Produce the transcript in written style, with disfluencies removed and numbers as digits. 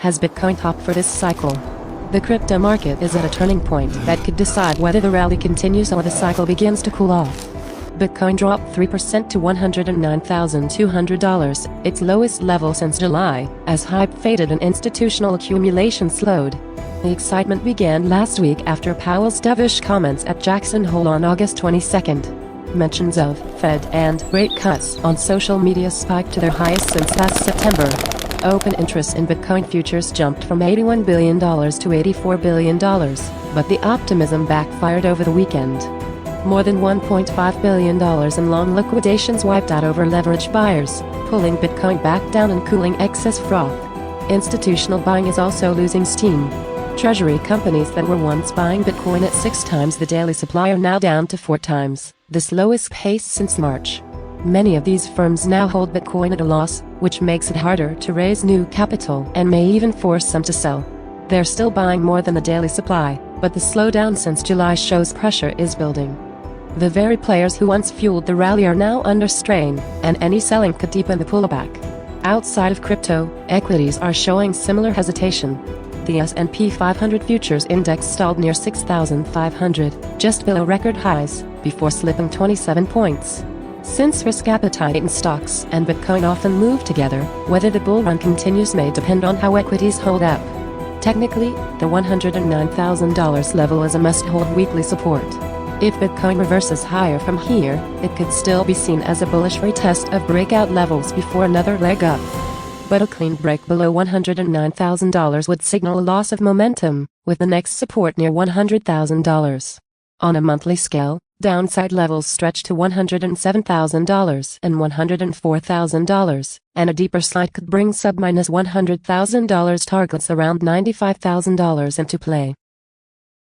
has Bitcoin topped for this cycle? The crypto market is at a turning point that could decide whether the rally continues or the cycle begins to cool off. Bitcoin dropped 3% to $109,200, its lowest level since July, as hype faded and institutional accumulation slowed. The excitement began last week after Powell's dovish comments at Jackson Hole on August 22. Mentions of Fed and rate cuts on social media spiked to their highest since last September. Open interest in Bitcoin futures jumped from $81 billion to $84 billion, but the optimism backfired over the weekend. More than $1.5 billion in long liquidations wiped out over-leveraged buyers, pulling Bitcoin back down and cooling excess froth. Institutional buying is also losing steam. Treasury companies that were once buying Bitcoin at 6 times the daily supply are now down to 4 times, the slowest pace since March. Many of these firms now hold Bitcoin at a loss, which makes it harder to raise new capital and may even force some to sell. They're still buying more than the daily supply, but the slowdown since July shows pressure is building. The very players who once fueled the rally are now under strain, and any selling could deepen the pullback. Outside of crypto, equities are showing similar hesitation. The S&P 500 futures index stalled near 6,500, just below record highs, before slipping 27 points. Since risk appetite in stocks and Bitcoin often move together, whether the bull run continues may depend on how equities hold up. Technically, the $109,000 level is a must-hold weekly support. If Bitcoin reverses higher from here, it could still be seen as a bullish retest of breakout levels before another leg up. But a clean break below $109,000 would signal a loss of momentum, with the next support near $100,000. On a monthly scale, downside levels stretch to $107,000 and $104,000, and a deeper slide could bring sub-$100,000 targets around $95,000 into play.